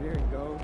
There you go.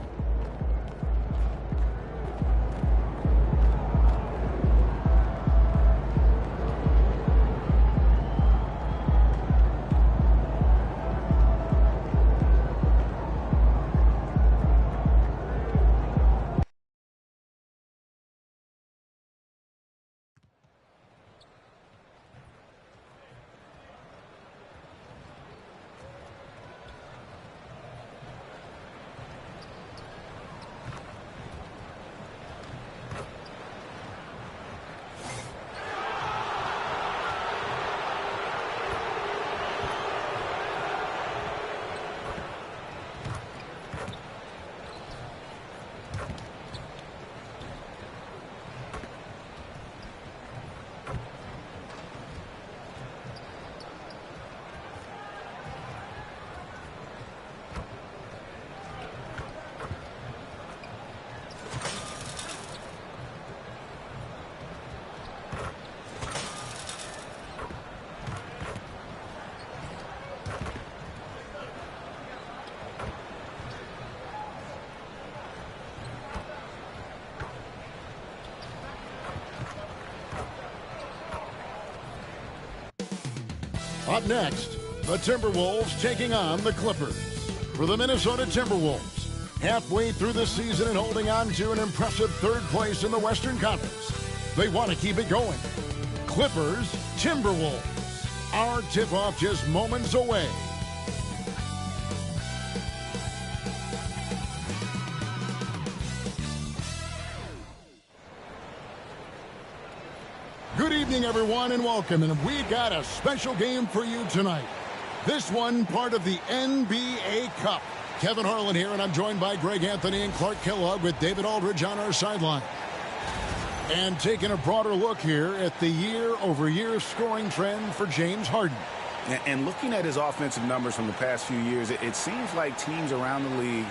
Up next, the Timberwolves taking on the Clippers. For the Minnesota Timberwolves, halfway through the season and holding on to an impressive third place in the Western Conference. They want to keep it going. Clippers, Timberwolves. Our tip-off just moments away. Good evening, everyone, and welcome. And we got a special game for you tonight. This one part of the NBA Cup. Kevin Harlan here, and I'm joined by Greg Anthony and Clark Kellogg with David Aldridge on our sideline. And taking a broader look here at the year-over-year scoring trend for James Harden. And looking at his offensive numbers from the past few years, it seems like teams around the league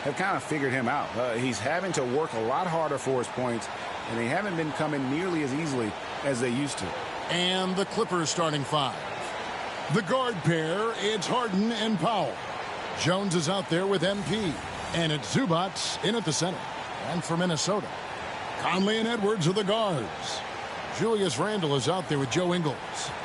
have kind of figured him out. He's having to work a lot harder for his points, and they haven't been coming nearly as easily as they used to. And the Clippers starting five. The guard pair, it's Harden and Powell. Jones is out there with MP. And it's Zubac in at the center. And for Minnesota, Conley and Edwards are the guards. Julius Randle is out there with Joe Ingles.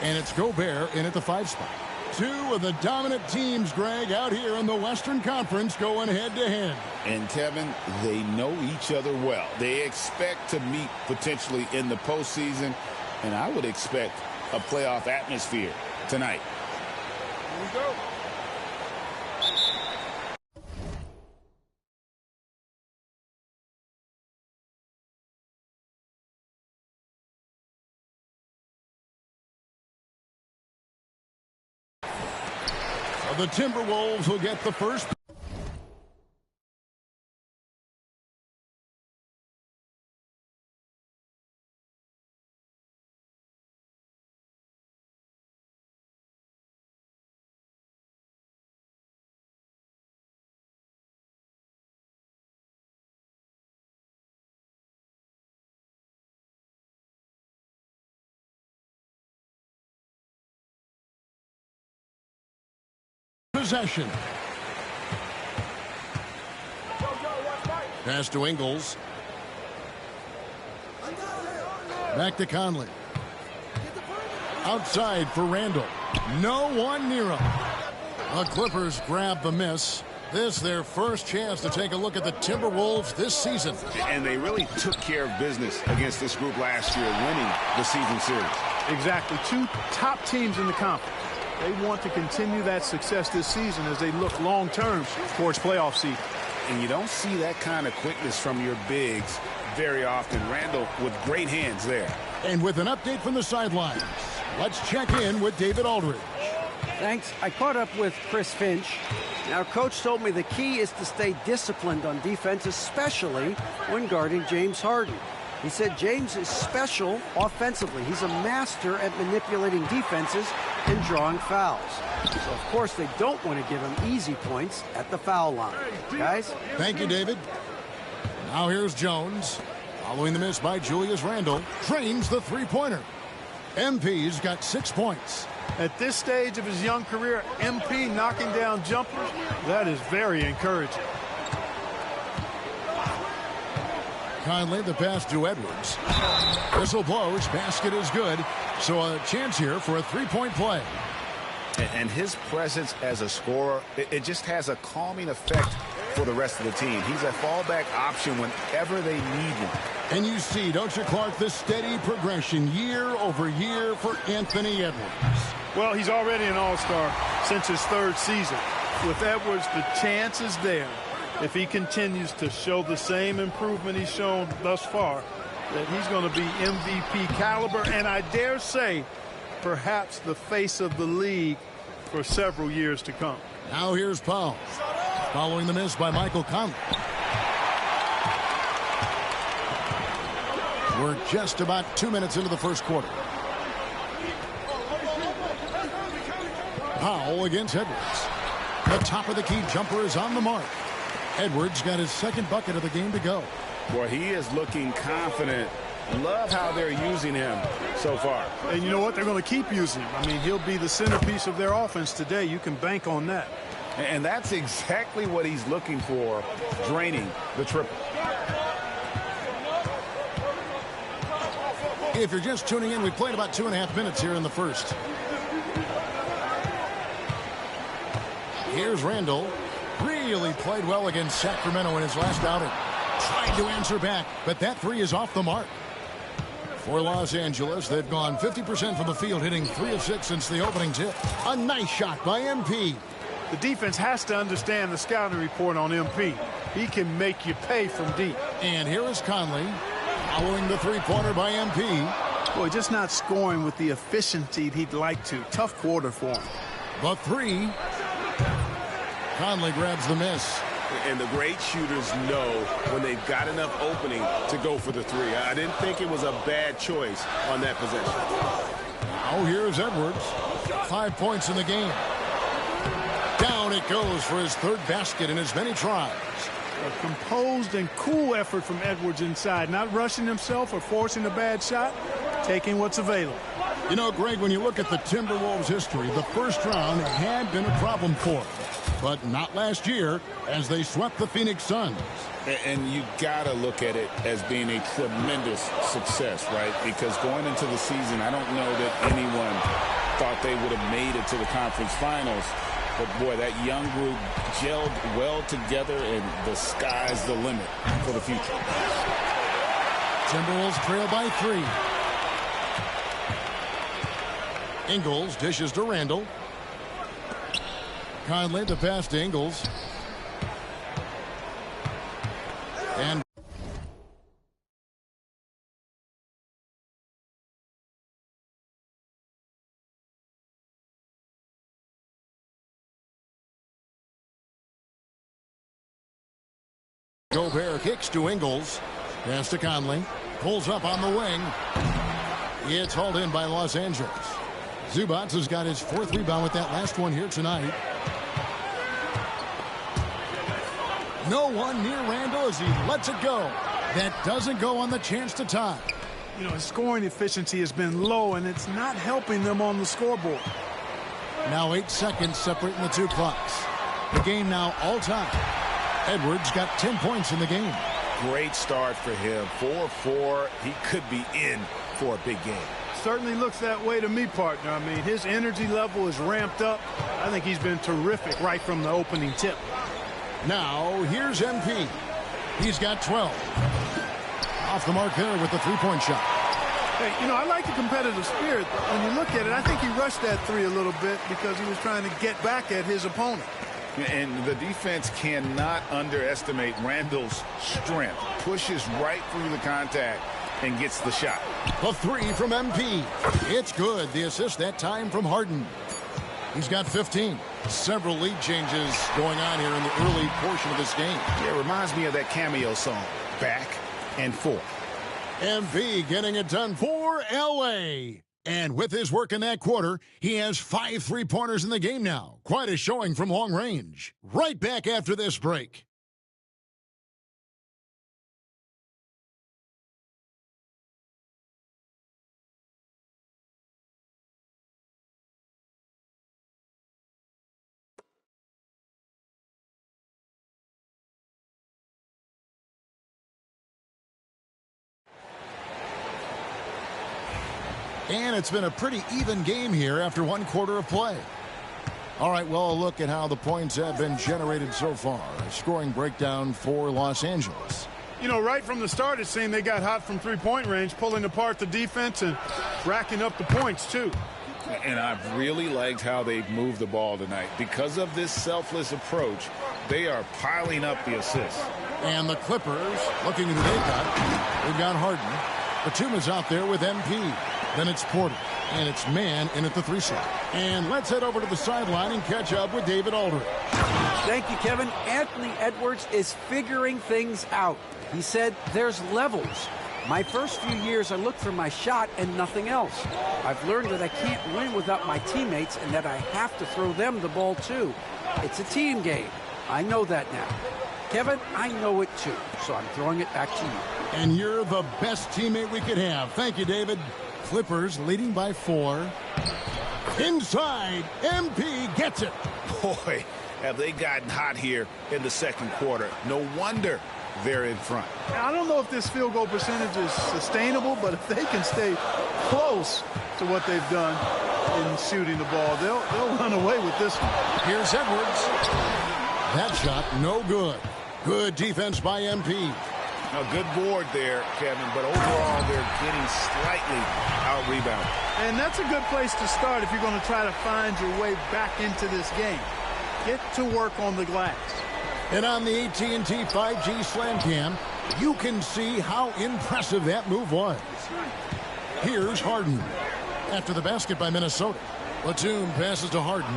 And it's Gobert in at the 5 spot. Two of the dominant teams, Greg, out here in the Western Conference going head-to-head. And, Kevin, they know each other well. They expect to meet potentially in the postseason, and I would expect a playoff atmosphere tonight. Here we go. The Timberwolves will get the first. Possession. Pass to Ingles. Back to Conley. Outside for Randle. No one near him. The Clippers grab the miss. This their first chance to take a look at the Timberwolves this season. And they really took care of business against this group last year, winning the season series. Exactly. Two top teams in the conference. They want to continue that success this season as they look long-term towards playoff seed. And you don't see that kind of quickness from your bigs very often. Randle with great hands there. And with an update from the sidelines, let's check in with David Aldridge. Thanks. I caught up with Chris Finch. Our coach told me the key is to stay disciplined on defense, especially when guarding James Harden. He said James is special offensively. He's a master at manipulating defenses and drawing fouls. So, of course, they don't want to give him easy points at the foul line. Guys? Thank you, David. Now here's Jones. Following the miss by Julius Randle, trains the three-pointer. MP's got 6 points. At this stage of his young career, MP knocking down jumpers, that is very encouraging. Conley, the pass to Edwards. Whistle blows. Basket is good. So a chance here for a three-point play. And his presence as a scorer, it just has a calming effect for the rest of the team. He's a fallback option whenever they need one. And you see, don't you, Clark, the steady progression year over year for Anthony Edwards. Well, he's already an all-star since his third season. With Edwards, the chance is there, if he continues to show the same improvement he's shown thus far, that he's going to be MVP caliber, and I dare say perhaps the face of the league for several years to come. Now here's Powell, following the miss by Michael Conley. We're just about 2 minutes into the first quarter. Powell against Edwards. The top of the key jumper is on the mark. Edwards got his second bucket of the game to go. Boy, he is looking confident. Love how they're using him so far. And you know what? They're going to keep using him. I mean, he'll be the centerpiece of their offense today. You can bank on that. And that's exactly what he's looking for, draining the triple. If you're just tuning in, we played about 2.5 minutes here in the first. Here's Randall. Really played well against Sacramento in his last outing. Tried to answer back, but that three is off the mark. For Los Angeles, they've gone 50% from the field, hitting 3 of 6 since the opening tip. A nice shot by MP. The defense has to understand the scouting report on MP. He can make you pay from deep. And here is Conley, following the three-pointer by MP. Boy, just not scoring with the efficiency he'd like to. Tough quarter for him. The three. Conley grabs the miss. And the great shooters know when they've got enough opening to go for the three. I didn't think it was a bad choice on that possession. Now here's Edwards. 5 points in the game. Down it goes for his third basket in as many tries. A composed and cool effort from Edwards inside. Not rushing himself or forcing a bad shot. Taking what's available. You know, Greg, when you look at the Timberwolves' history, the first round had been a problem for them. But not last year, as they swept the Phoenix Suns. And you got to look at it as being a tremendous success, right? Because going into the season, I don't know that anyone thought they would have made it to the conference finals. But, boy, that young group gelled well together, and the sky's the limit for the future. Timberwolves trail by 3. Ingles dishes to Randall. Conley, the pass to Ingles. And Gobert kicks to Ingles. Pass to Conley. Pulls up on the wing. It's hauled in by Los Angeles. Zubac has got his 4th rebound with that last one here tonight. No one near Randall as he lets it go. That doesn't go on the chance to tie. You know, his scoring efficiency has been low, and it's not helping them on the scoreboard. Now 8 seconds separating the two clocks. The game now all time. Edwards got 10 points in the game. Great start for him. 4-4. He could be in for a big game. Certainly looks that way to me, partner. I mean, his energy level is ramped up. I think he's been terrific right from the opening tip. Now, here's MP. He's got 12. Off the mark there with the three-point shot. Hey, you know, I like the competitive spirit. When you look at it, I think he rushed that three a little bit because he was trying to get back at his opponent. And the defense cannot underestimate Randall's strength. Pushes right through the contact and gets the shot. A three from MP. It's good. The assist that time from Harden. He's got 15. Several lead changes going on here in the early portion of this game. Yeah, it reminds me of that cameo song, Back and Forth. MP getting it done for L.A. And with his work in that quarter, he has 5 three-pointers in the game now. Quite a showing from long range. Right back after this break. And it's been a pretty even game here after one quarter of play. All right, well, a look at how the points have been generated so far. A scoring breakdown for Los Angeles. You know, right from the start, it seemed they got hot from three-point range, pulling apart the defense and racking up the points, too. And I've really liked how they've moved the ball tonight. Because of this selfless approach, they are piling up the assists. And the Clippers, looking at who they've got. They've got Harden. Batum is out there with MP. Then it's Porter. And it's Mann in at the 3 slot. And let's head over to the sideline and catch up with David Aldridge. Thank you, Kevin. Anthony Edwards is figuring things out. He said there's levels. My first few years, I looked for my shot and nothing else. I've learned that I can't win without my teammates and that I have to throw them the ball, too. It's a team game. I know that now. Kevin, I know it, too. So I'm throwing it back to you. And you're the best teammate we could have. Thank you, David. Clippers leading by 4. Inside, MP gets it. Boy, have they gotten hot here in the second quarter. No wonder they're in front. I don't know if this field goal percentage is sustainable, but if they can stay close to what they've done in shooting the ball, they'll run away with this one. Here's Edwards. That shot, no good. Good defense by MP. A good board there, Kevin, but overall they're getting slightly out-rebounded. And that's a good place to start if you're going to try to find your way back into this game. Get to work on the glass. And on the AT&T 5G Slam Cam, you can see how impressive that move was. Here's Harden. After the basket by Minnesota, Batum passes to Harden.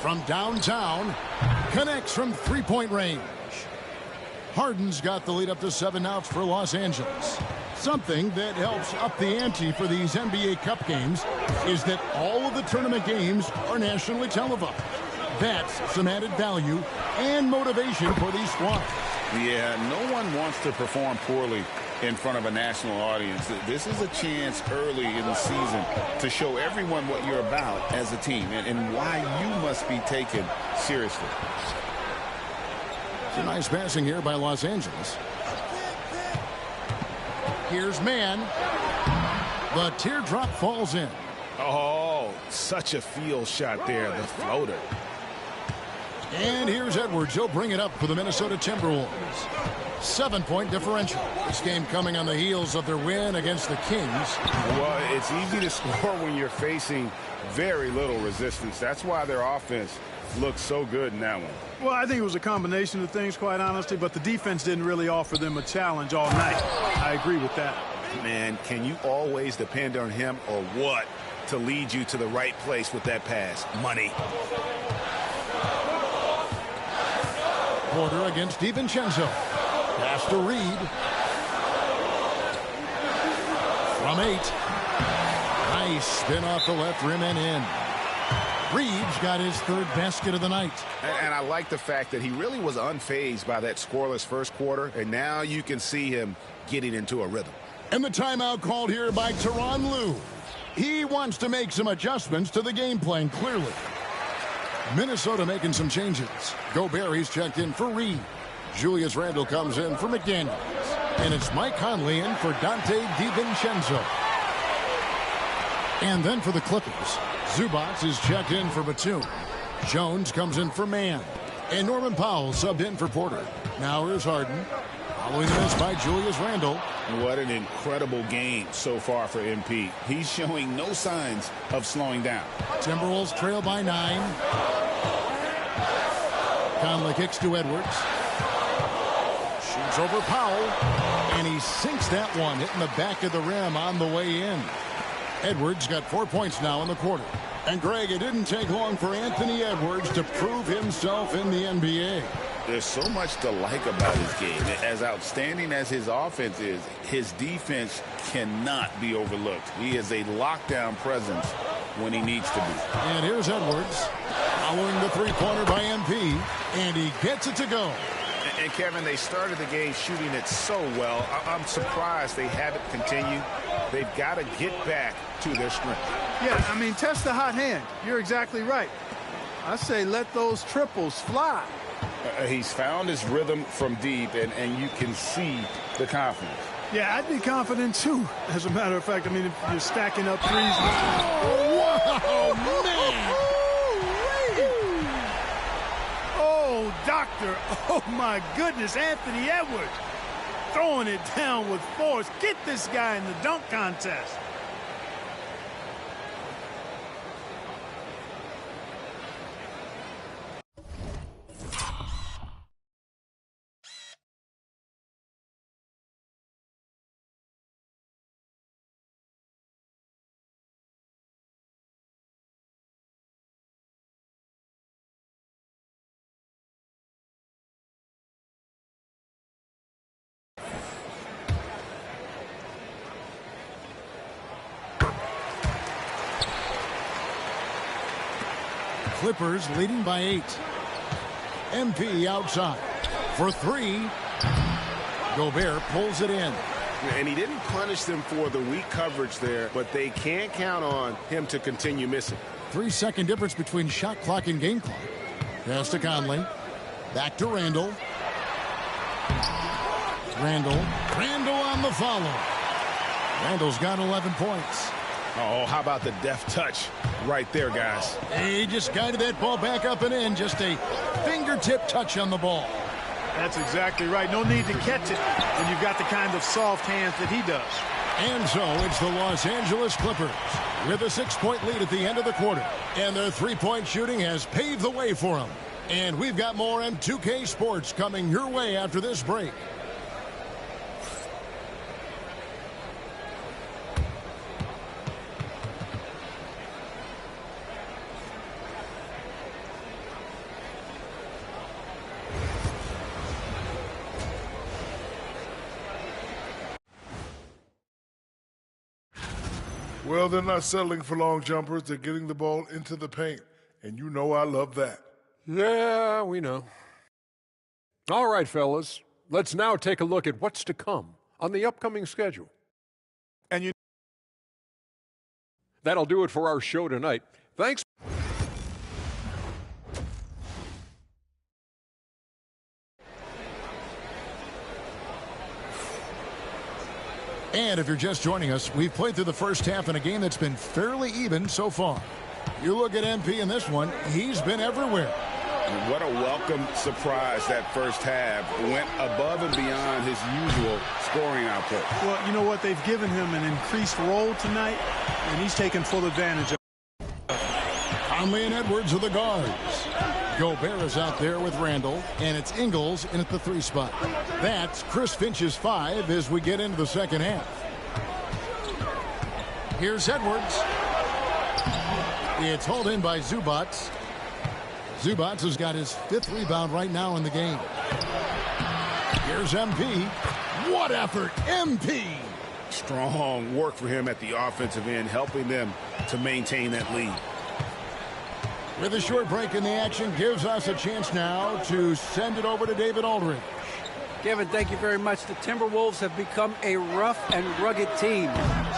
From downtown, connects from three-point range. Harden's got the lead up to 7 outs for Los Angeles. Something that helps up the ante for these NBA Cup games is that all of the tournament games are nationally televised. That's some added value and motivation for these squads. Yeah, no one wants to perform poorly in front of a national audience. This is a chance early in the season to show everyone what you're about as a team and why you must be taken seriously. It's a nice passing here by Los Angeles. Here's Mann. The teardrop falls in. Oh, such a field shot there, the floater. And here's Edwards. He'll bring it up for the Minnesota Timberwolves. 7-point differential. This game coming on the heels of their win against the Kings. Well, it's easy to score when you're facing very little resistance. That's why their offense looks so good in that one. Well, I think it was a combination of things, quite honestly, but the defense didn't really offer them a challenge all night. I agree with that. Man, can you always depend on him or what to lead you to the right place with that pass? Money. Porter against DiVincenzo. Pass to Reed. From 8. Nice spin off the left rim and in. Reed's got his 3rd basket of the night. And I like the fact that he really was unfazed by that scoreless first quarter, and now you can see him getting into a rhythm. And the timeout called here by Tyronn Lue. He wants to make some adjustments to the game plan, clearly. Minnesota making some changes. Gobert, he's checked in for Reed. Julius Randle comes in for McDaniels. And it's Mike Conley in for Dante DiVincenzo. And then for the Clippers, Zubac is checked in for Batum. Jones comes in for Mann. And Norman Powell subbed in for Porter. Now here's Harden. Following the miss by Julius Randle. What an incredible game so far for MP. He's showing no signs of slowing down. Timberwolves trail by 9. Conley kicks to Edwards. Shoots over Powell. And he sinks that one, hitting the back of the rim on the way in. Edwards got 4 points now in the quarter. And Greg, it didn't take long for Anthony Edwards to prove himself in the NBA. There's so much to like about his game. As outstanding as his offense is, his defense cannot be overlooked. He is a lockdown presence when he needs to be. And here's Edwards following the three-pointer by MP, and he gets it to go. And Kevin, they started the game shooting it so well. I'm surprised they haven't continued. They've got to get back to their strength. Yeah, I mean, test the hot hand. You're exactly right. I say let those triples fly. He's found his rhythm from deep, and you can see the confidence. Yeah, I'd be confident, too. As a matter of fact, I mean, if you're stacking up threes. Oh, man! Oh, doctor. Oh, my goodness. Anthony Edwards throwing it down with force. Get this guy in the dunk contest. Clippers leading by 8. MP outside for 3. Gobert pulls it in. And he didn't punish them for the weak coverage there, but they can't count on him to continue missing. 3-second difference between shot clock and game clock. Pass to Conley. Back to Randall. Randall on the follow. Randall's got 11 points. Oh, how about the deft touch right there, guys? He just guided that ball back up and in. Just a fingertip touch on the ball. That's exactly right. No need to catch it when you've got the kind of soft hands that he does. And so it's the Los Angeles Clippers with a 6-point lead at the end of the quarter. And their three-point shooting has paved the way for them. And we've got more M2K Sports coming your way after this break. Well, they're not settling for long jumpers. They're getting the ball into the paint. And you know I love that. Yeah, we know. All right, fellas. Let's now take a look at what's to come on the upcoming schedule. And that'll do it for our show tonight. Thanks. And if you're just joining us, we've played through the first half in a game that's been fairly even so far. You look at MP in this one, he's been everywhere. And what a welcome surprise that first half. Went above and beyond his usual scoring output. Well, you know what? They've given him an increased role tonight, and he's taken full advantage of it. Conley and Edwards are the guards. Gobert is out there with Randall, and it's Ingles in at the 3 spot. That's Chris Finch's 5 as we get into the second half. Here's Edwards. It's hauled in by Zubac. Zubac has got his 5th rebound right now in the game. Here's MP. What effort, MP! Strong work for him at the offensive end, helping them to maintain that lead. With a short break in the action, gives us a chance now to send it over to David Aldridge. Kevin, thank you very much. The Timberwolves have become a rough and rugged team.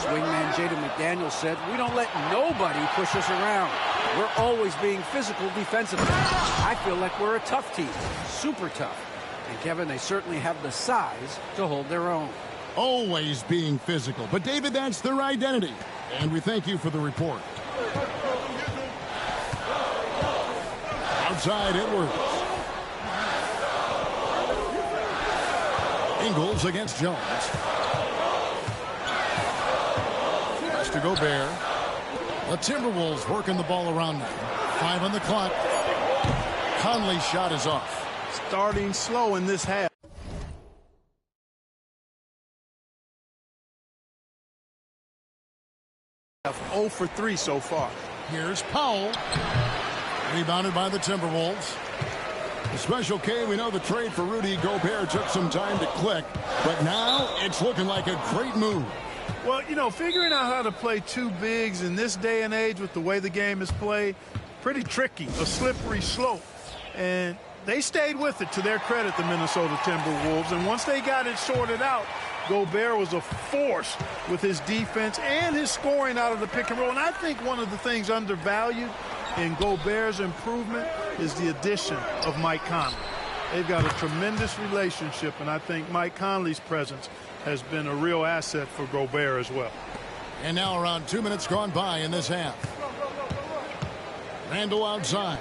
Swingman Jaden McDaniels said, "We don't let nobody push us around. We're always being physical defensively. I feel like we're a tough team, super tough." And Kevin, they certainly have the size to hold their own. Always being physical. But David, that's their identity. And we thank you for the report. Outside Edwards. Ingles against Jones. Pass to Gobert. The Timberwolves working the ball around now. 5 on the clock. Conley's shot is off. Starting slow in this half. Have 0 for 3 so far. Here's Powell. Rebounded by the Timberwolves. The Special K, we know the trade for Rudy Gobert took some time to click, but now it's looking like a great move. Well, you know, figuring out how to play 2 bigs in this day and age with the way the game is played, pretty tricky, a slippery slope. And they stayed with it, to their credit, the Minnesota Timberwolves. And once they got it sorted out, Gobert was a force with his defense and his scoring out of the pick and roll. And I think one of the things undervalued in Gobert's improvement is the addition of Mike Conley. They've got a tremendous relationship, and I think Mike Conley's presence has been a real asset for Gobert as well. And now around 2 minutes gone by in this half. Randall outside.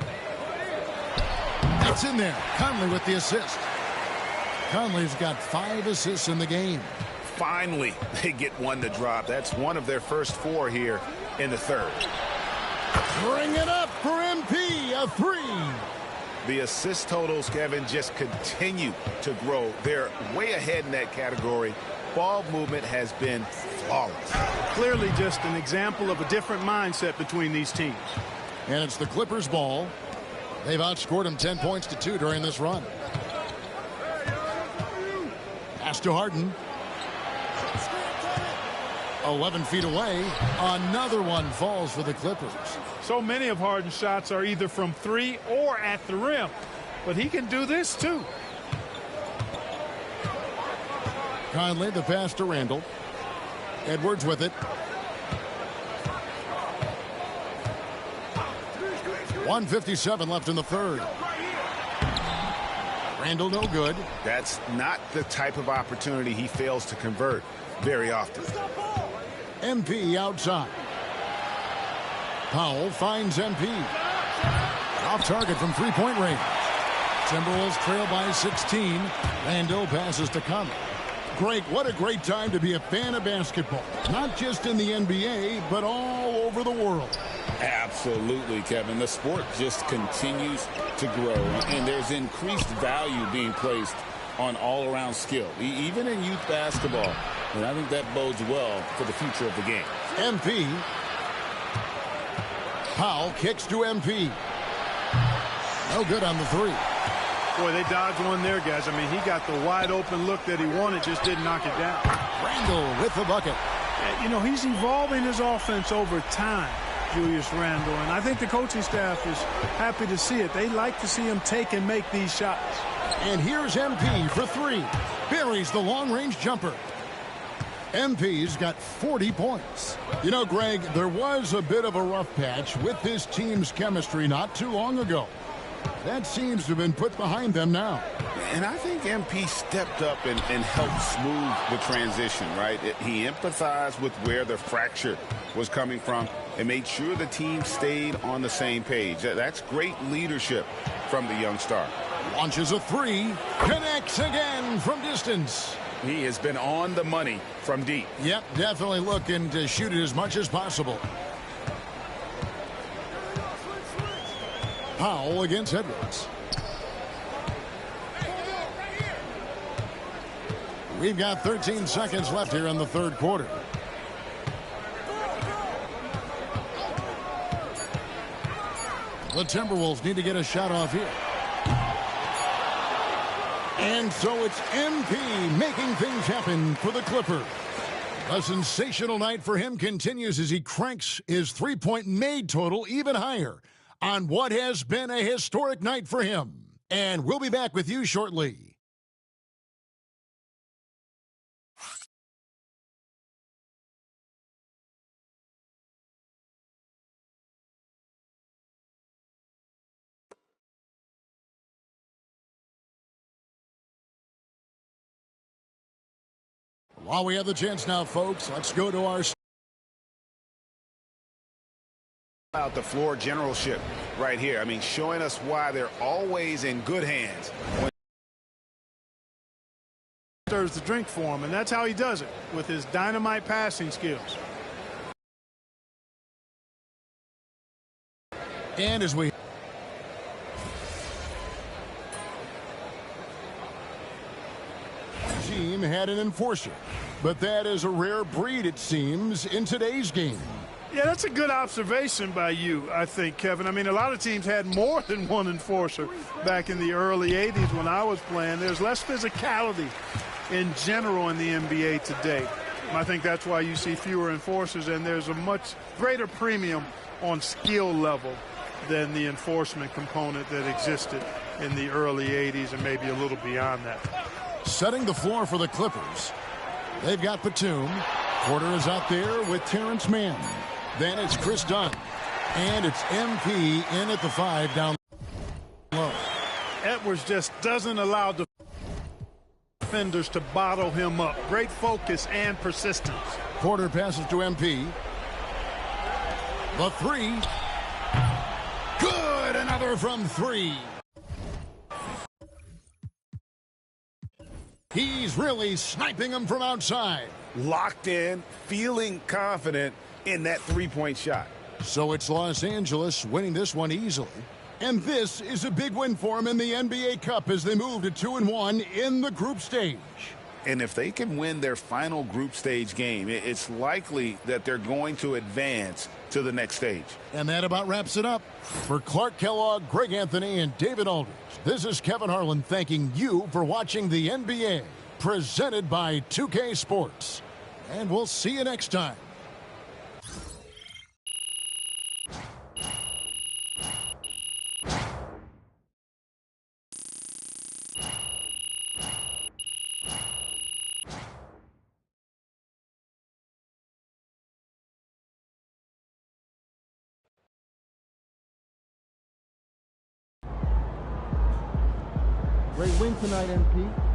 It's in there. Conley with the assist. Conley's got 5 assists in the game. Finally, they get one to drop. That's one of their first 4 here in the third. Bring it up for MP, a 3. The assist totals, Kevin, just continue to grow. They're way ahead in that category. Ball movement has been flawless. Clearly just an example of a different mindset between these teams. And it's the Clippers' ball. They've outscored them 10 points to 2 during this run. Pass to Harden. 11 feet away. Another one falls for the Clippers. So many of Harden's shots are either from 3 or at the rim. But he can do this too. Conley, the pass to Randall. Edwards with it. 1:57 left in the third. Randall no good. That's not the type of opportunity he fails to convert very often. MP outside. Powell finds MP. Off target from three-point range. Timberwolves trail by 16. Randall passes to Conley. Greg, what a great time to be a fan of basketball. Not just in the NBA, but all over the world. Absolutely, Kevin. The sport just continues to grow, and there's increased value being placed on all-around skill, even in youth basketball. And I think that bodes well for the future of the game. MP. Powell kicks to MP. No good on the 3. Boy, they dodged one there, guys. I mean, he got the wide open look that he wanted, just didn't knock it down. Randall with the bucket. You know, he's evolving his offense over time, Julius Randall, and I think the coaching staff is happy to see it. They like to see him take and make these shots. And here's MP for 3. Buries the long-range jumper. MP's got 40 points. You know, Greg, there was a bit of a rough patch with this team's chemistry not too long ago. That seems to have been put behind them now. And I think MP stepped up and helped smooth the transition, right? He empathized with where the fracture was coming from and made sure the team stayed on the same page. That's great leadership from the young star. Launches a 3. Connects again from distance. He has been on the money from deep. Yep, definitely looking to shoot it as much as possible. Powell against Edwards. We've got 13 seconds left here in the third quarter. The Timberwolves need to get a shot off here. And so it's MP making things happen for the Clippers. A sensational night for him continues as he cranks his three-point made total even higher on what has been a historic night for him. And we'll be back with you shortly. While we have the chance now, folks, let's go to our out the floor generalship right here. I mean, showing us why they're always in good hands. Stirs the drink for him, and that's how he does it, with his dynamite passing skills. And as we team had an enforcer, but that is a rare breed, it seems, in today's game. Yeah, that's a good observation by you, I think, Kevin. I mean, a lot of teams had more than one enforcer back in the early 80s when I was playing. There's less physicality in general in the NBA today. And I think that's why you see fewer enforcers, and there's a much greater premium on skill level than the enforcement component that existed in the early 80s and maybe a little beyond that. Setting the floor for the Clippers. They've got Batum. Porter is out there with Terrence Mann. Then it's Chris Dunn. And it's MP in at the 5 down low. Edwards just doesn't allow the defenders to bottle him up. Great focus and persistence. Porter passes to MP. The three. Good. Another from three. He's really sniping them from outside. Locked in, feeling confident in that three-point shot. So it's Los Angeles winning this one easily. And this is a big win for them in the NBA Cup as they move to 2-1 in the group stage. And if they can win their final group stage game, it's likely that they're going to advance to the next stage. And that about wraps it up. For Clark Kellogg, Greg Anthony, and David Aldridge, this is Kevin Harlan thanking you for watching the NBA, presented by 2K Sports. And we'll see you next time. Great win tonight, MP.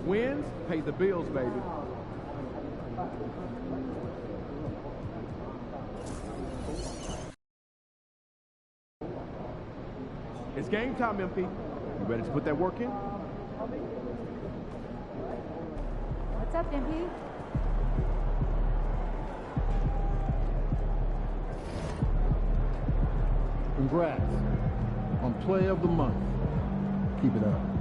Wins pay the bills, baby. It's game time, MP. You ready to put that work in? What's up, MP? Congrats on Play of the Month. Keep it up.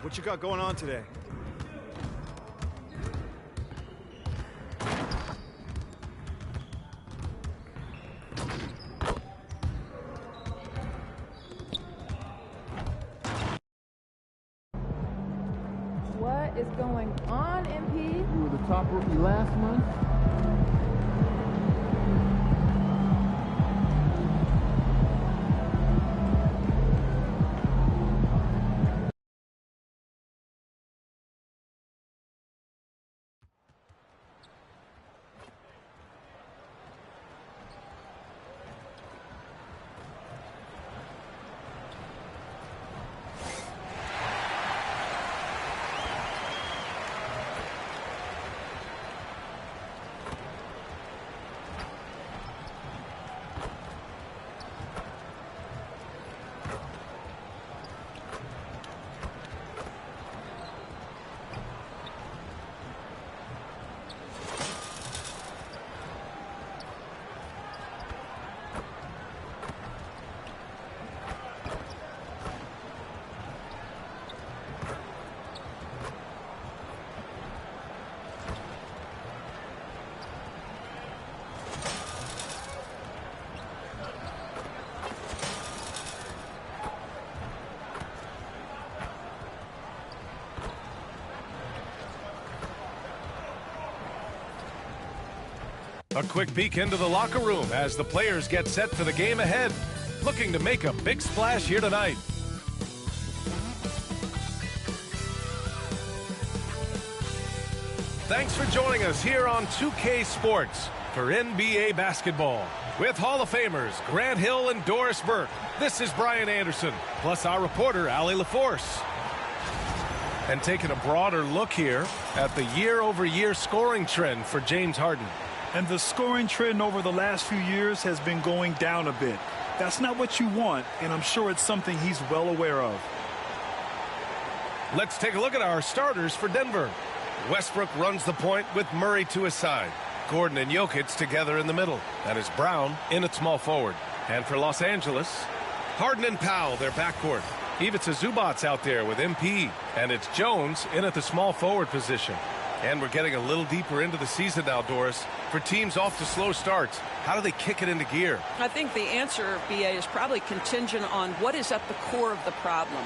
What you got going on today? What is going on, MP? You were the top rookie last month. A quick peek into the locker room as the players get set for the game ahead. Looking to make a big splash here tonight. Thanks for joining us here on 2K Sports for NBA basketball. With Hall of Famers Grant Hill and Doris Burke, this is Brian Anderson, plus our reporter, Allie LaForce. And taking a broader look here at the year-over-year scoring trend for James Harden. And the scoring trend over the last few years has been going down a bit. That's not what you want, and I'm sure it's something he's well aware of. Let's take a look at our starters for Denver. Westbrook runs the point with Murray to his side. Gordon and Jokic together in the middle. That is Brown in at small forward. And for Los Angeles, Harden and Powell, their backcourt. Ivica Zubac's out there with MP. And it's Jones in at the small forward position. And we're getting a little deeper into the season now, Doris. For teams off to slow starts, how do they kick it into gear? I think the answer, BA, is probably contingent on what is at the core of the problem.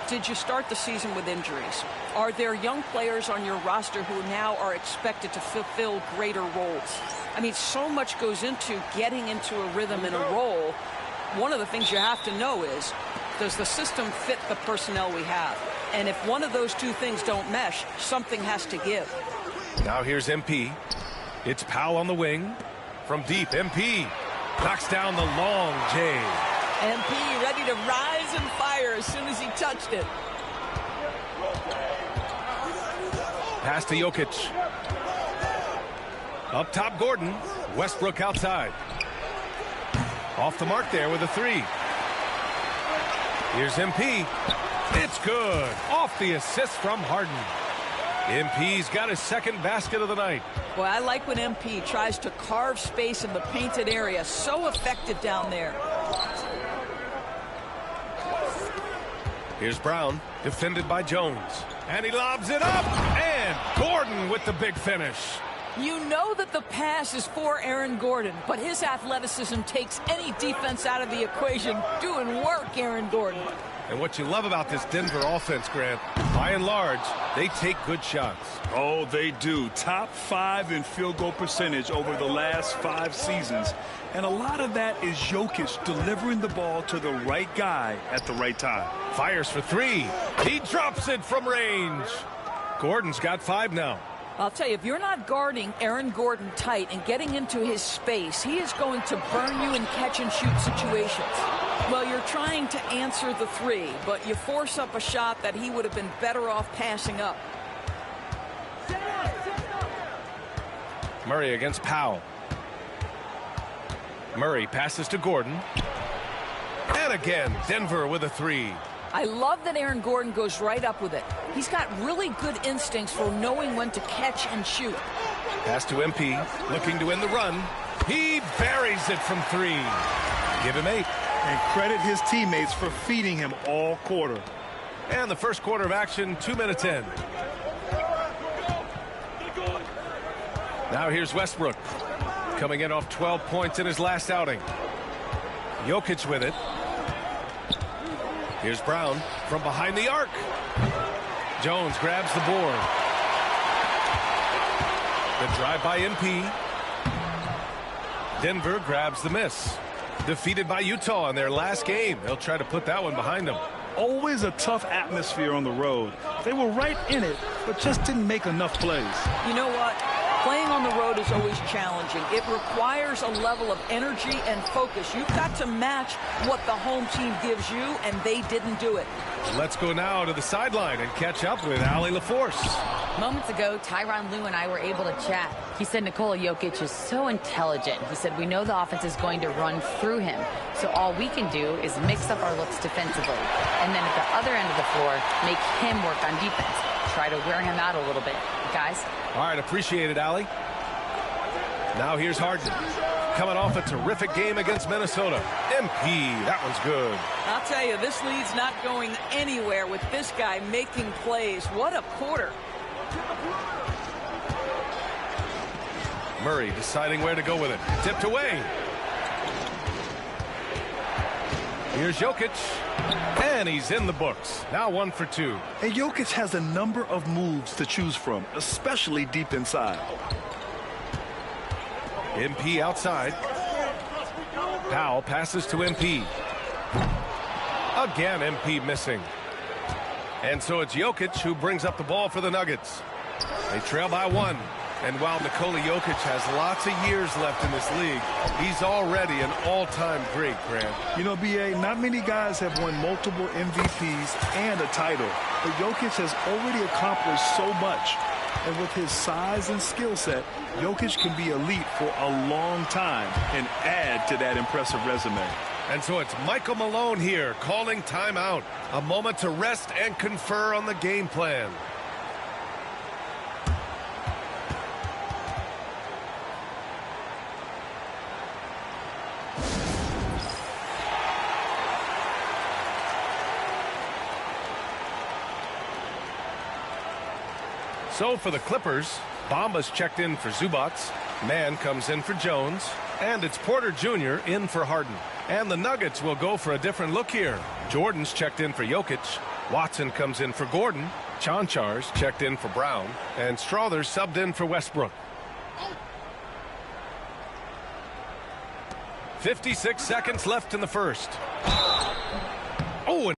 Did you start the season with injuries? Are there young players on your roster who now are expected to fulfill greater roles? I mean, so much goes into getting into a rhythm and a role. One of the things you have to know is, does the system fit the personnel we have? And if one of those two things don't mesh, something has to give. Now here's MP. It's Powell on the wing. From deep, MP knocks down the long J. MP ready to rise and fire as soon as he touched it. Pass to Jokic. Up top, Gordon. Westbrook outside. Off the mark there with a three. Here's MP. It's good. Off the assist from Harden. MP's got his second basket of the night. Boy, I like when MP tries to carve space in the painted area. So effective down there. Here's Brown, defended by Jones. And he lobs it up. And Gordon with the big finish. You know that the pass is for Aaron Gordon, but his athleticism takes any defense out of the equation. Doing work, Aaron Gordon. And what you love about this Denver offense, Grant, by and large, they take good shots. Oh, they do. Top 5 in field goal percentage over the last 5 seasons. And a lot of that is Jokic delivering the ball to the right guy at the right time. Fires for three. He drops it from range. Gordon's got 5 now. I'll tell you, if you're not guarding Aaron Gordon tight and getting into his space, he is going to burn you in catch-and-shoot situations. Well, you're trying to answer the three, but you force up a shot that he would have been better off passing up. Murray against Powell. Murray passes to Gordon. And again, Denver with a three. I love that Aaron Gordon goes right up with it. He's got really good instincts for knowing when to catch and shoot. Pass to MP, looking to win the run. He buries it from 3. Give him 8. And credit his teammates for feeding him all quarter. And the first quarter of action, 2 minutes in. Now here's Westbrook, coming in off 12 points in his last outing. Jokic with it. Here's Brown from behind the arc. Jones grabs the board. The drive by MP. Denver grabs the miss. Defeated by Utah in their last game. They'll try to put that one behind them. Always a tough atmosphere on the road. They were right in it, but just didn't make enough plays. You know what? Playing on the road is always challenging. It requires a level of energy and focus. You've got to match what the home team gives you, and they didn't do it. Let's go now to the sideline and catch up with Allie LaForce. Moments ago, Tyronn Lue and I were able to chat. He said Nikola Jokic is so intelligent. He said we know the offense is going to run through him. So all we can do is mix up our looks defensively. And then at the other end of the floor, make him work on defense. Try to wear him out a little bit. Guys? All right, appreciate it, Allie. Now here's Harden. Coming off a terrific game against Minnesota. MP, that one's good. I'll tell you, this lead's not going anywhere with this guy making plays. What a quarter. Murray deciding where to go with it. Tipped away. Here's Jokic. And he's in the books. Now 1 for 2. And Jokic has a number of moves to choose from, especially deep inside. MP outside. Powell passes to MP. Again, MP missing. And so it's Jokic who brings up the ball for the Nuggets. They trail by 1. And while Nikola Jokic has lots of years left in this league, he's already an all-time great, Grant. You know, B.A., not many guys have won multiple MVPs and a title. But Jokic has already accomplished so much. And with his size and skill set, Jokic can be elite for a long time and add to that impressive resume. And so it's Michael Malone here calling timeout. A moment to rest and confer on the game plan. So for the Clippers, Bamba's checked in for Zubac. Mann comes in for Jones. And it's Porter Jr. in for Harden. And the Nuggets will go for a different look here. Jordan's checked in for Jokic. Watson comes in for Gordon. Chanchar's checked in for Brown. And Strother's subbed in for Westbrook. 56 seconds left in the first. Oh,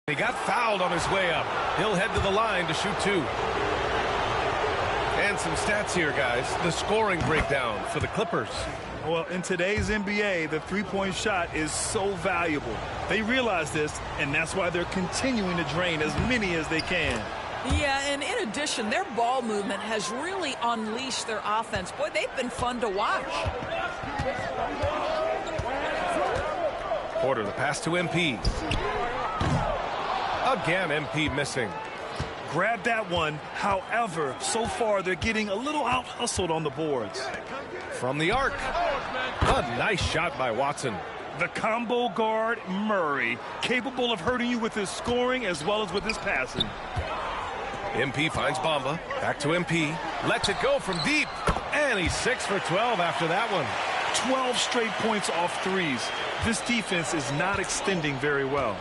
he got fouled on his way up. He'll head to the line to shoot 2. And some stats here, guys. The scoring breakdown for the Clippers. Well, in today's NBA, the three-point shot is so valuable. They realize this, and that's why they're continuing to drain as many as they can. Yeah, and in addition, their ball movement has really unleashed their offense. Boy, they've been fun to watch. Porter, the pass to MP. Again, MP missing. Grab that one. However, so far they're getting a little out-hustled on the boards. From the arc. A nice shot by Watson. The combo guard, Murray, capable of hurting you with his scoring as well as with his passing. MP finds Bamba. Back to MP. Lets it go from deep. And he's 6 for 12 after that one. 12 straight points off threes. This defense is not extending very well.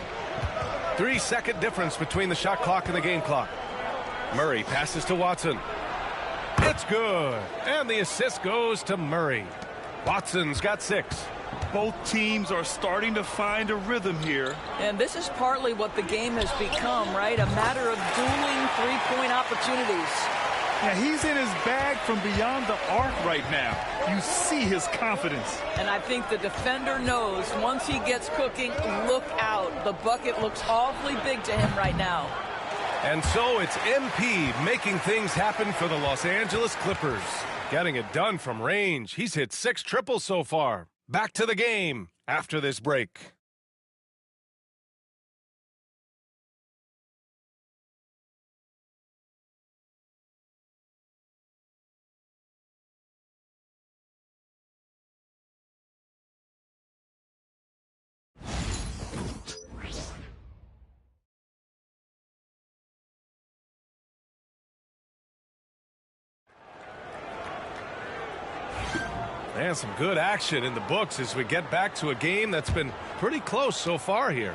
3-second difference between the shot clock and the game clock. Murray passes to Watson. It's good. And the assist goes to Murray. Watson's got 6. Both teams are starting to find a rhythm here. And this is partly what the game has become, right? A matter of dueling three-point opportunities. Yeah, he's in his bag from beyond the arc right now. You see his confidence. And I think the defender knows once he gets cooking, look out. The bucket looks awfully big to him right now. And so it's MP making things happen for the Los Angeles Clippers. Getting it done from range. He's hit 6 triples so far. Back to the game after this break. And some good action in the books as we get back to a game that's been pretty close so far here.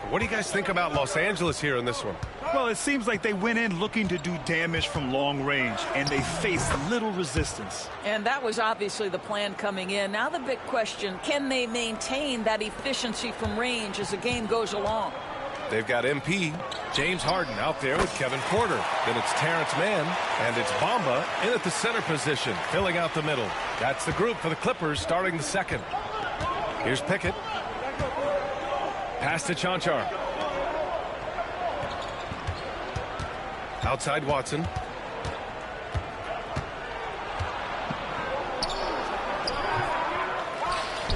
What do you guys think about Los Angeles here in this one? Well, it seems like they went in looking to do damage from long range, and they faced little resistance. And that was obviously the plan coming in. Now the big question, can they maintain that efficiency from range as the game goes along? They've got MP, James Harden out there with Kevin Porter. Then it's Terrence Mann, and it's Bamba in at the center position, filling out the middle. That's the group for the Clippers starting the second. Here's Pickett. Pass to Chanchar. Outside Watson.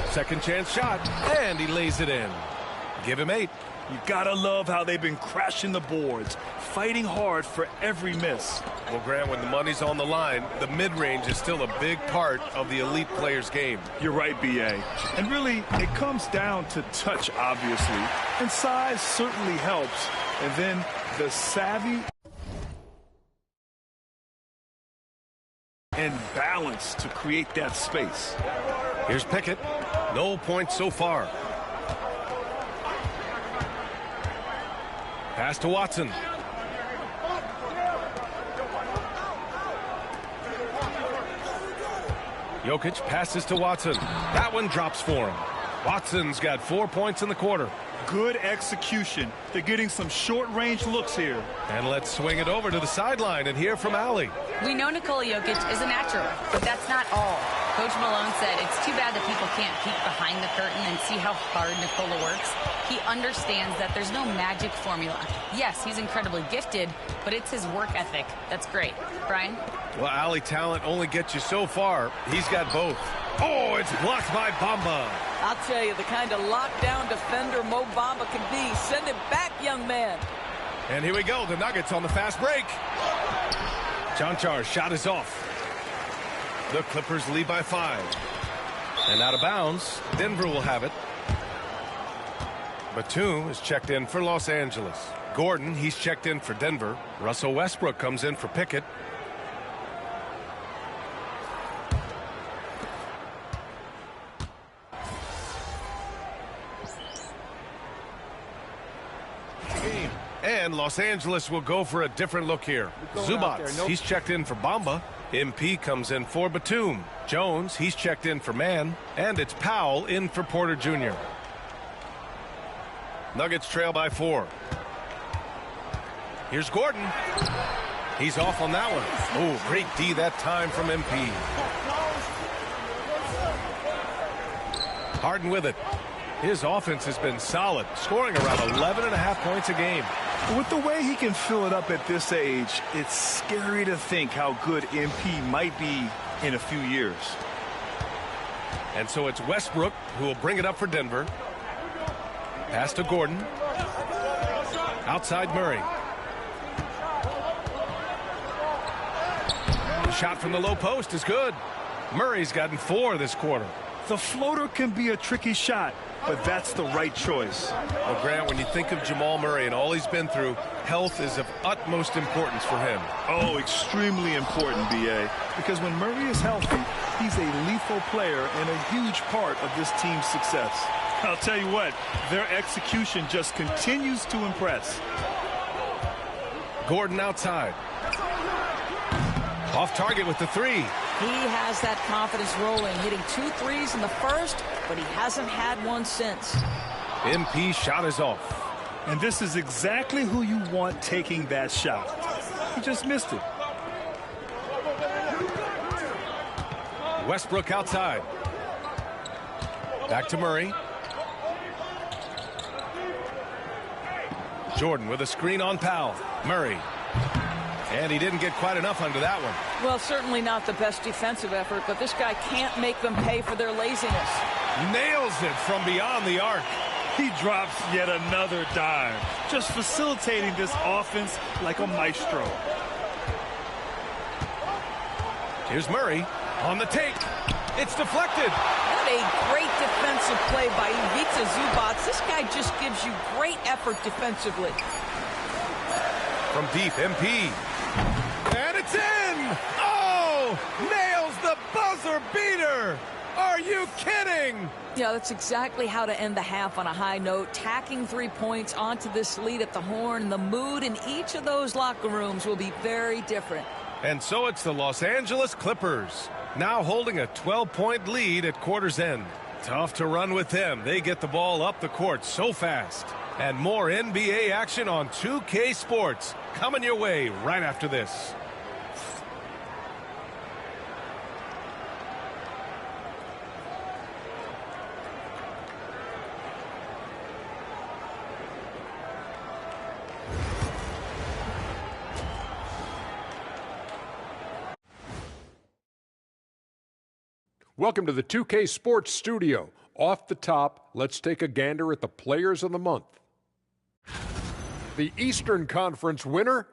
Second chance shot, and he lays it in. Give him 8. You gotta love how they've been crashing the boards, fighting hard for every miss. Well, Grant, when the money's on the line, the mid-range is still a big part of the elite player's game. You're right, B.A. And really, it comes down to touch, obviously. And size certainly helps. And then the savvy and balance to create that space. Here's Pickett. No points so far. Pass to Watson. Jokic passes to Watson. That one drops for him. Watson's got 4 points in the quarter. Good execution. They're getting some short-range looks here. And let's swing it over to the sideline and hear from Allie. We know Nikola Jokic is a natural, but that's not all. Coach Malone said it's too bad that people can't peek behind the curtain and see how hard Nikola works. He understands that there's no magic formula. Yes, he's incredibly gifted, but it's his work ethic that's great. Brian? Well, Allie, talent only gets you so far. He's got both. Oh, it's blocked by Bamba. I'll tell you, the kind of lockdown defender Mo Bamba can be. Send it back, young man. And here we go. The Nuggets on the fast break. Chanchar's shot is off. The Clippers lead by 5. And out of bounds, Denver will have it. Batum is checked in for Los Angeles. Gordon, he's checked in for Denver. Russell Westbrook comes in for Pickett. And Los Angeles will go for a different look here. Zubac, he's checked in for Bamba. MP comes in for Batum. Jones, he's checked in for Mann. And it's Powell in for Porter Jr. Nuggets trail by 4. Here's Gordon. He's off on that one. Oh, great D that time from MP. Harden with it. His offense has been solid, scoring around 11.5 points a game. With the way he can fill it up at this age, it's scary to think how good MP might be in a few years. And so it's Westbrook who will bring it up for Denver. Pass to Gordon. Outside Murray. The shot from the low post is good. Murray's gotten 4 this quarter. The floater can be a tricky shot, but that's the right choice. Well, Grant, when you think of Jamal Murray and all he's been through, health is of utmost importance for him. Oh, extremely important, B.A., because when Murray is healthy, he's a lethal player and a huge part of this team's success. I'll tell you what, their execution just continues to impress. Gordon outside. Off target with the three. He has that confidence rolling, hitting 2 threes in the first, but he hasn't had one since. MP shot is off. And this is exactly who you want taking that shot. He just missed it. Westbrook outside. Back to Murray. Jordan with a screen on Powell. Murray. And he didn't get quite enough under that one. Well, certainly not the best defensive effort, but this guy can't make them pay for their laziness. Nails it from beyond the arc. He drops yet another dime, just facilitating this offense like a maestro. Here's Murray on the take. It's deflected. What a great defensive play by Ivica Zubac. This guy just gives you great effort defensively. From deep, MP. And it's in! Oh! Nails the buzzer beater! Are you kidding? Yeah, that's exactly how to end the half on a high note. Tacking 3 points onto this lead at the horn. The mood in each of those locker rooms will be very different. And so it's the Los Angeles Clippers, now holding a 12-point lead at quarter's end. Tough to run with them. They get the ball up the court so fast. And more NBA action on 2K Sports coming your way right after this. Welcome to the 2K Sports Studio. Off the top, let's take a gander at the Players of the Month. The Eastern Conference winner,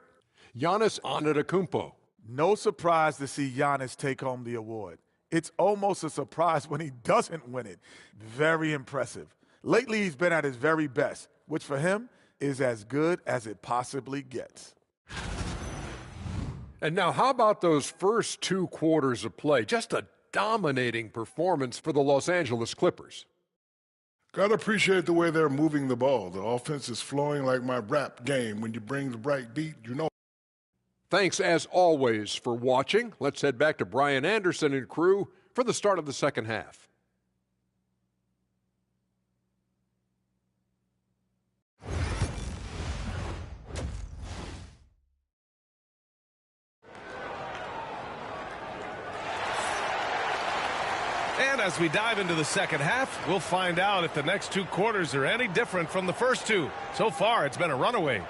Giannis Antetokounmpo. No surprise to see Giannis take home the award. It's almost a surprise when he doesn't win it. Very impressive. Lately, he's been at his very best, which for him is as good as it possibly gets. And now, how about those first 2 quarters of play? Just a dominating performance for the Los Angeles Clippers. Gotta appreciate the way they're moving the ball. The offense is flowing like my rap game. When you bring the right beat, you know. Thanks, as always, for watching. Let's head back to Brian Anderson and crew for the start of the second half. And as we dive into the second half, we'll find out if the next 2 quarters are any different from the first 2. So far, it's been a runaway.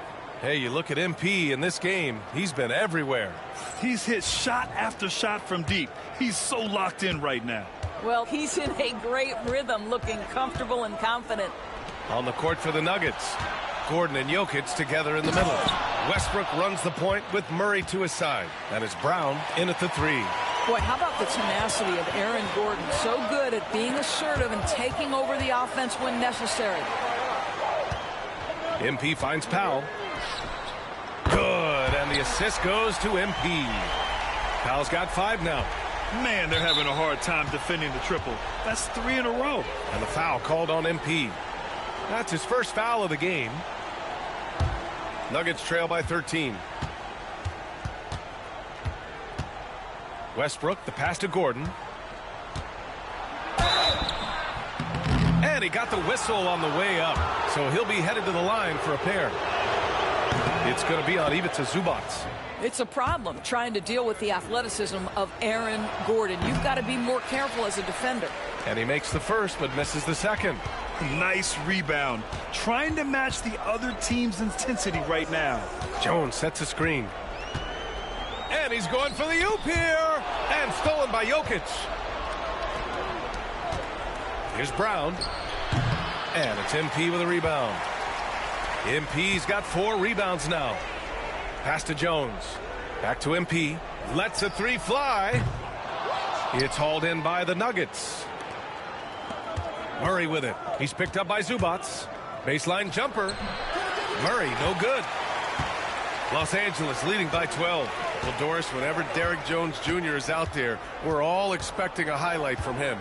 Hey, you look at MP in this game, he's been everywhere. He's hit shot after shot from deep. He's so locked in right now. Well, he's in a great rhythm, looking comfortable and confident. On the court for the Nuggets, Gordon and Jokic together in the middle. Westbrook runs the point with Murray to his side. And it's Brown in at the 3. Boy, how about the tenacity of Aaron Gordon? So good at being assertive and taking over the offense when necessary. MP finds Powell. Good, and the assist goes to MP. Powell's got 5 now. Man, they're having a hard time defending the triple. That's 3 in a row. And the foul called on MP. That's his first foul of the game. Nuggets trail by 13. Westbrook, the pass to Gordon. And he got the whistle on the way up. So he'll be headed to the line for a pair. It's going to be on Ivica Zubac. It's a problem trying to deal with the athleticism of Aaron Gordon. You've got to be more careful as a defender. And he makes the first but misses the second. Nice rebound. Trying to match the other team's intensity right now. Jones sets a screen. And he's going for the oop here. And stolen by Jokic. Here's Brown. And it's MP with a rebound. MP's got 4 rebounds now. Pass to Jones. Back to MP. Lets a 3 fly. It's hauled in by the Nuggets. Murray with it. He's picked up by Zubac. Baseline jumper. Murray, no good. Los Angeles leading by 12. Well, Doris, whenever Derrick Jones Jr. is out there, we're all expecting a highlight from him.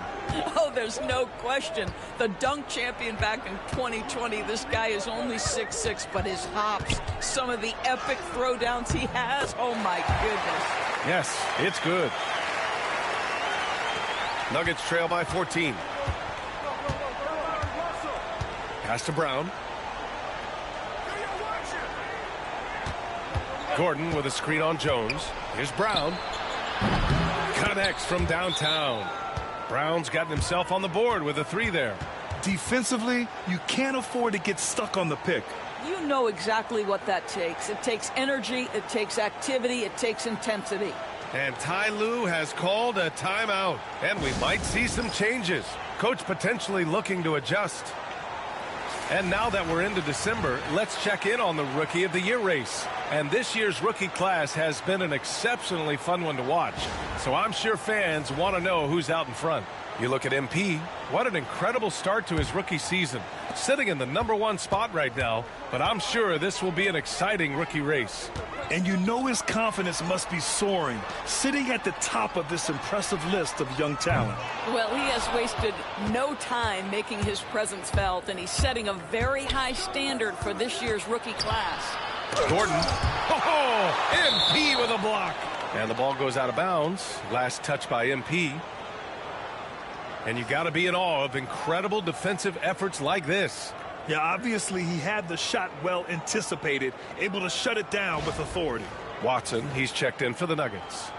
Oh, there's no question. The dunk champion back in 2020, this guy is only 6'6", but his hops, some of the epic throwdowns he has, oh my goodness. Yes, it's good. Nuggets trail by 14. Pass to Brown. Gordon with a screen on Jones. Here's Brown. Connects from downtown. Brown's gotten himself on the board with a 3 there. Defensively, you can't afford to get stuck on the pick. You know exactly what that takes. It takes energy, it takes activity, it takes intensity. And Ty Lue has called a timeout. And we might see some changes. Coach potentially looking to adjust. And now that we're into December, let's check in on the Rookie of the Year race. And this year's rookie class has been an exceptionally fun one to watch. So I'm sure fans want to know who's out in front. You look at MP, what an incredible start to his rookie season. Sitting in the #1 spot right now, but I'm sure this will be an exciting rookie race. And you know his confidence must be soaring, sitting at the top of this impressive list of young talent. Well, he has wasted no time making his presence felt, and he's setting a very high standard for this year's rookie class. Gordon. Oh, MP with a block. And the ball goes out of bounds. Last touch by MP. And you got to be in awe of incredible defensive efforts like this. Yeah, obviously he had the shot well anticipated, able to shut it down with authority. Watson, he's checked in for the Nuggets.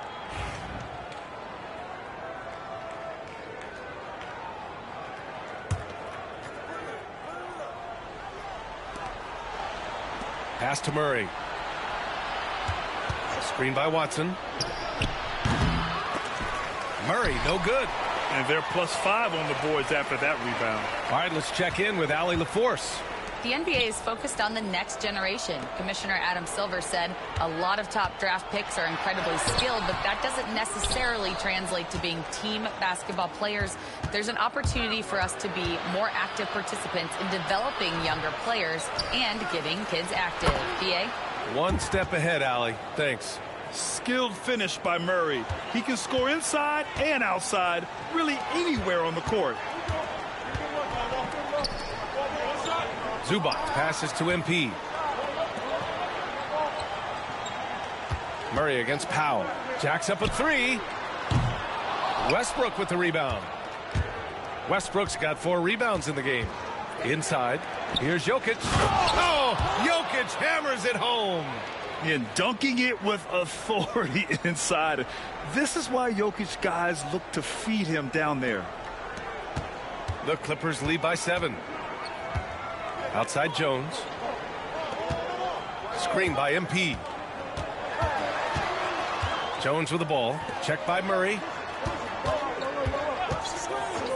Pass to Murray. Screen by Watson. Murray, no good. And they're +5 on the boards after that rebound. All right, let's check in with Allie LaForce. The NBA is focused on the next generation. Commissioner Adam Silver said a lot of top draft picks are incredibly skilled, but that doesn't necessarily translate to being team basketball players. There's an opportunity for us to be more active participants in developing younger players and getting kids active. BA? One step ahead, Allie. Thanks. Skilled finish by Murray. He can score inside and outside, really anywhere on the court. Zubac passes to MP. Murray against Powell. Jacks up a 3. Westbrook with the rebound. Westbrook's got 4 rebounds in the game. Inside. Here's Jokic. Oh, Jokic hammers it home. And dunking it with authority inside. This is why Jokic guys look to feed him down there. The Clippers lead by 7. Outside Jones. Screen by MP. Jones with the ball. Checked by Murray.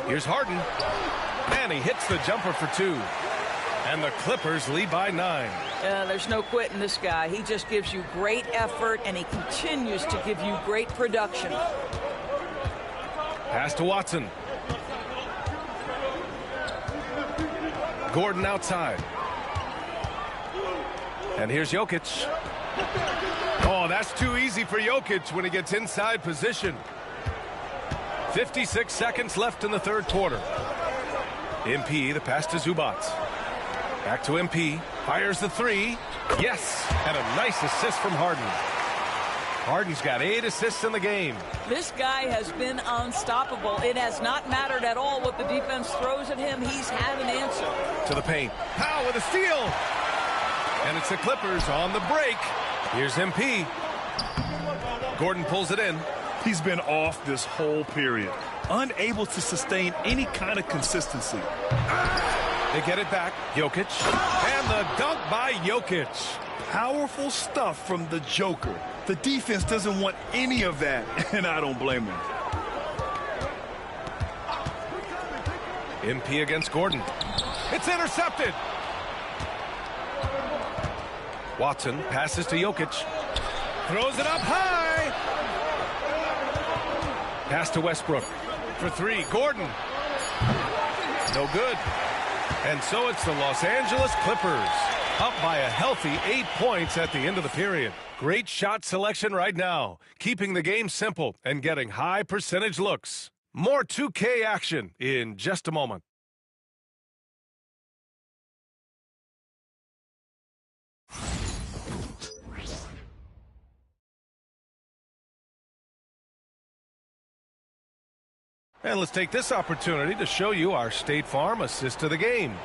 Here's Harden. And he hits the jumper for 2. And the Clippers lead by 9. There's no quitting this guy. He just gives you great effort, and he continues to give you great production. Pass to Watson. Gordon outside. And here's Jokic. Oh, that's too easy for Jokic when he gets inside position. 56 seconds left in the third quarter. MP, the pass to Zubac. Back to MP. Fires the 3. Yes! And a nice assist from Harden. Harden's got 8 assists in the game. This guy has been unstoppable. It has not mattered at all what the defense throws at him. He's had an answer. To the paint. Powell with a steal. And it's the Clippers on the break. Here's MP. Gordon pulls it in. He's been off this whole period. Unable to sustain any kind of consistency. They get it back. Jokic. And the dunk by Jokic. Powerful stuff from the Joker. The defense doesn't want any of that, and I don't blame him. MP against Gordon. It's intercepted. Watson passes to Jokic. Throws it up high. Pass to Westbrook for 3. Gordon. No good. And so it's the Los Angeles Clippers, up by a healthy 8 points at the end of the period. Great shot selection right now, keeping the game simple and getting high percentage looks. More 2K action in just a moment. And let's take this opportunity to show you our State Farm assist to the game.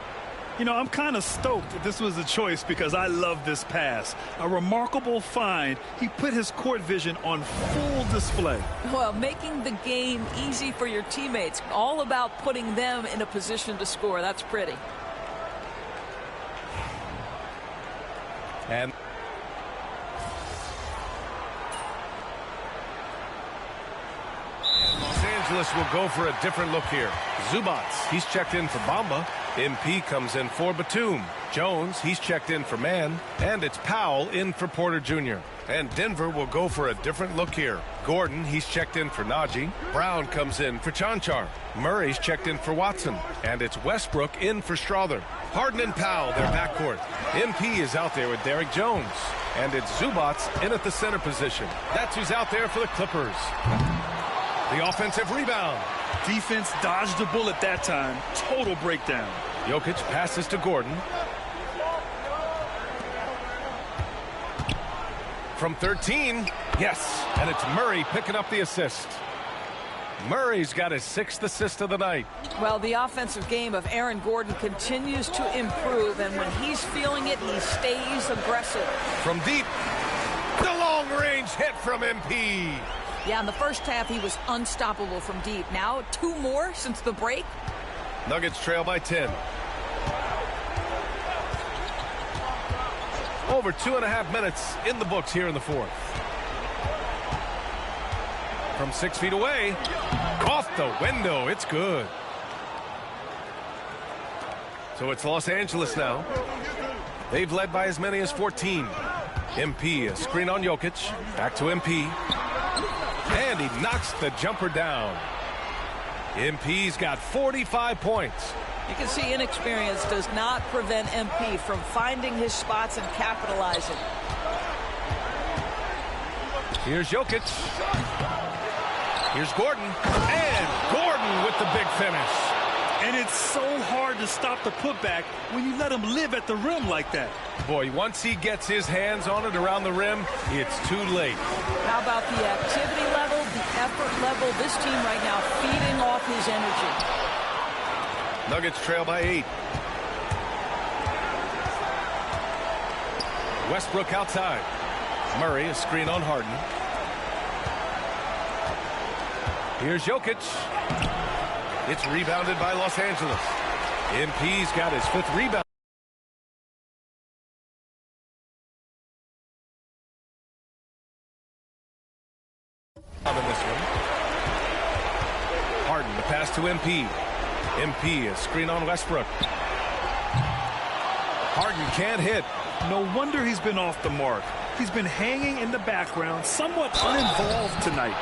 You know, I'm kind of stoked that this was a choice because I love this pass. A remarkable find. He put his court vision on full display. Well, making the game easy for your teammates. All about putting them in a position to score. That's pretty. And Los Angeles will go for a different look here. Zubats, he's checked in for Bamba. MP comes in for Batum. Jones, he's checked in for Mann. And it's Powell in for Porter Jr. And Denver will go for a different look here. Gordon, he's checked in for Najee. Brown comes in for Chanchar. Murray's checked in for Watson. And it's Westbrook in for Strother. Harden and Powell, their backcourt. MP is out there with Derrick Jones. And it's Zubats in at the center position. That's who's out there for the Clippers. The offensive rebound. Defense dodged the bullet that time. Total breakdown. Jokic passes to Gordon. From 13, yes, and it's Murray picking up the assist. Murray's got his 6th assist of the night. Well, the offensive game of Aaron Gordon continues to improve, and when he's feeling it, he stays aggressive. From deep, the long-range hit from MP. Yeah, in the first half, he was unstoppable from deep. Now, 2 more since the break. Nuggets trail by 10. Over 2.5 minutes in the books here in the fourth. From 6 feet away, off the window, it's good. So it's Los Angeles now. They've led by as many as 14. MP, a screen on Jokic. Back to MP. And he knocks the jumper down. MP's got 45 points. You can see inexperience does not prevent MP from finding his spots and capitalizing. Here's Jokic. Here's Gordon. And Gordon with the big finish. And it's so hard to stop the putback when you let him live at the rim like that. Boy, once he gets his hands on it around the rim, it's too late. How about the activity level, the effort level? This team right now feeding off his energy. Nuggets trail by 8. Westbrook outside. Murray, a screen on Harden. Here's Jokic. It's rebounded by Los Angeles. MP's got his 5th rebound. On this one. Harden, the pass to MP. MP, a screen on Westbrook. Harden can't hit. No wonder he's been off the mark. He's been hanging in the background, somewhat uninvolved tonight.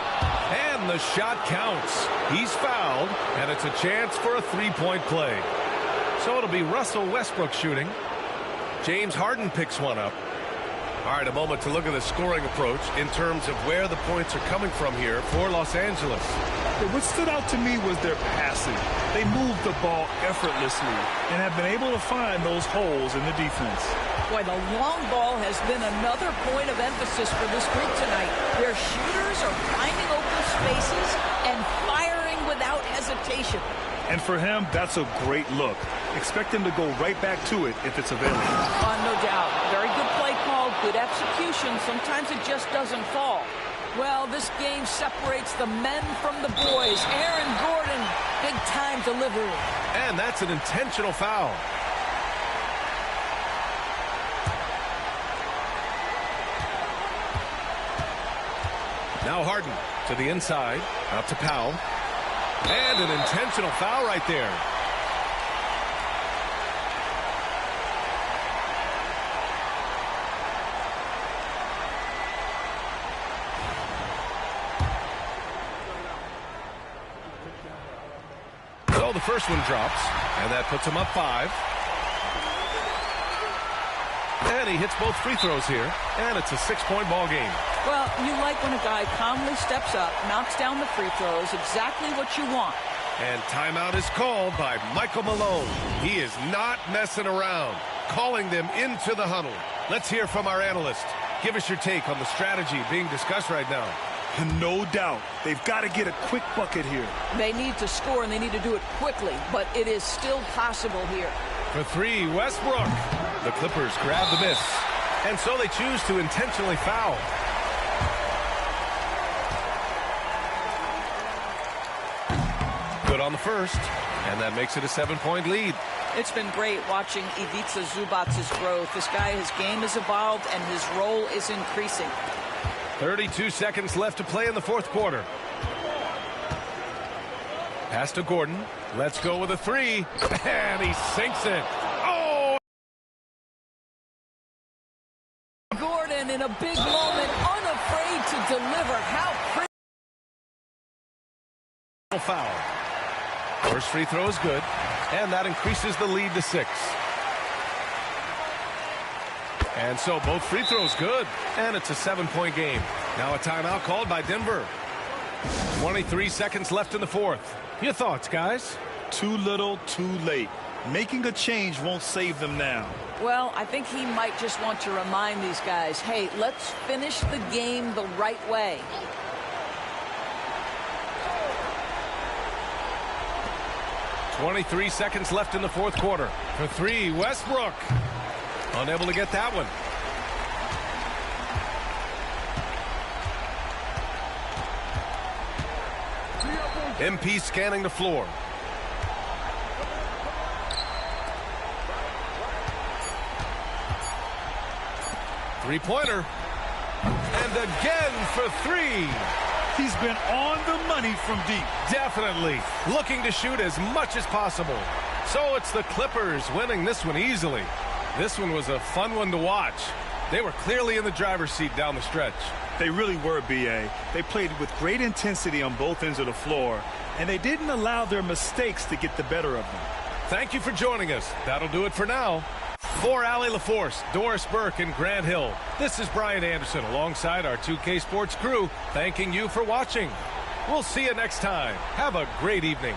And the shot counts. He's fouled, and it's a chance for a 3-point play. So it'll be Russell Westbrook shooting. James Harden picks one up. All right, a moment to look at the scoring approach in terms of where the points are coming from here for Los Angeles. What stood out to me was their passing. They moved the ball effortlessly and have been able to find those holes in the defense. Boy, the long ball has been another point of emphasis for this group tonight. Their shooters are finding open spaces and firing without hesitation. And for him, that's a great look. Expect him to go right back to it if it's available. No doubt. Very good play call, good execution. Sometimes it just doesn't fall. Well, this game separates the men from the boys. Aaron Gordon, big-time delivery. And that's an intentional foul. Now Harden to the inside, out to Powell. And an intentional foul right there. So the first one drops, and that puts him up 5. And he hits both free throws here, and it's a 6-point ball game. Well, you like when a guy calmly steps up, knocks down the free throws, exactly what you want. And timeout is called by Michael Malone. He is not messing around, calling them into the huddle. Let's hear from our analyst. Give us your take on the strategy being discussed right now. No doubt. They've got to get a quick bucket here. They need to score, and they need to do it quickly, but it is still possible here. For 3, Westbrook. The Clippers grab the miss, and so they choose to intentionally foul. Good on the first, and that makes it a 7-point lead. It's been great watching Ivica Zubac's growth. This guy, his game has evolved, and his role is increasing. 32 seconds left to play in the fourth quarter. Pass to Gordon. Let's go with a 3, and he sinks it. Oh! Gordon in a big moment, unafraid to deliver. How pretty. Foul. First free throw is good, and that increases the lead to 6. And so both free throws good, and it's a 7-point game. Now a timeout called by Denver. 23 seconds left in the fourth. Your thoughts, guys? Too little, too late. Making a change won't save them now. Well, I think he might just want to remind these guys, hey, let's finish the game the right way. .23 seconds left in the fourth quarter. For 3, Westbrook. Unable to get that one. MP scanning the floor. Three-pointer. And again for 3. He's been on the money from deep. Definitely. Looking to shoot as much as possible. So it's the Clippers winning this one easily. This one was a fun one to watch. They were clearly in the driver's seat down the stretch. They really were, B.A. They played with great intensity on both ends of the floor, and they didn't allow their mistakes to get the better of them. Thank you for joining us. That'll do it for now. For Allie LaForce, Doris Burke, and Grant Hill, this is Brian Anderson alongside our 2K Sports crew, thanking you for watching. We'll see you next time. Have a great evening.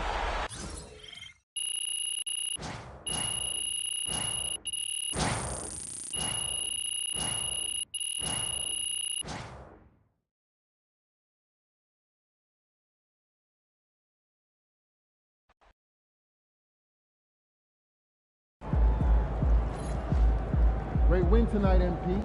Great win tonight, MP.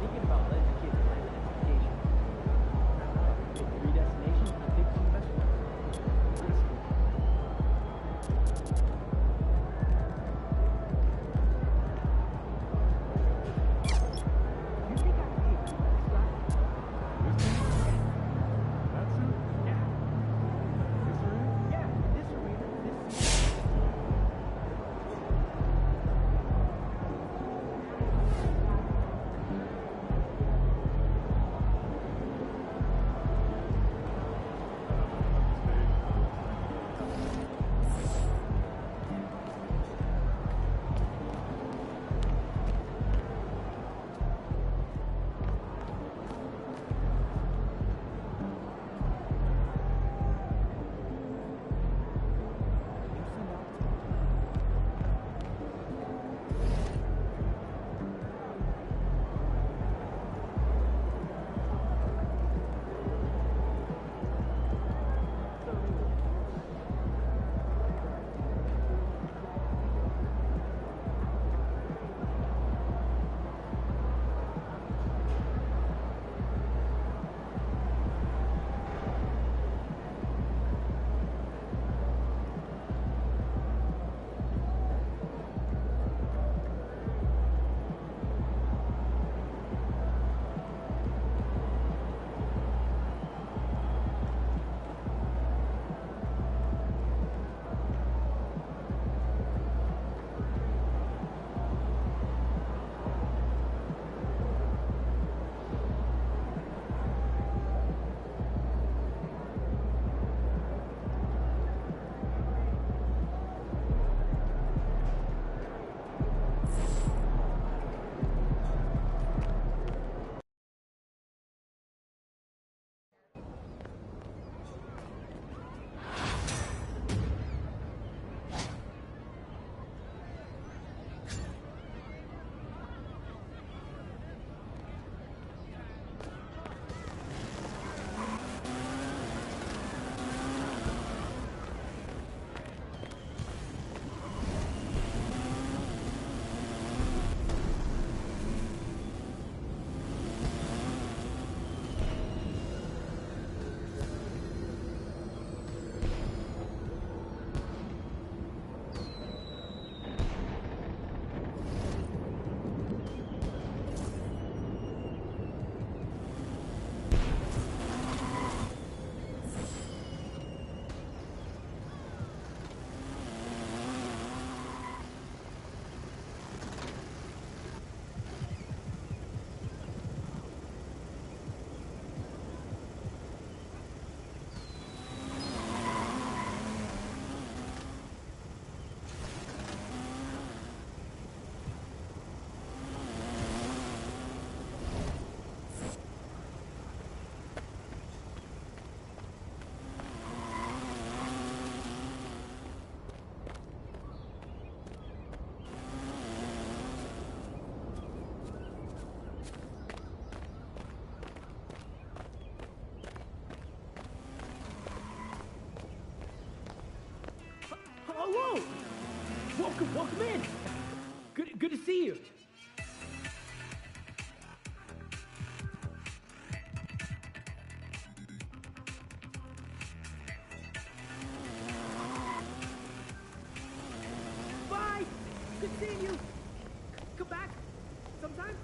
Thinking about legends. see you. Bye. Good seeing you. Come back sometime.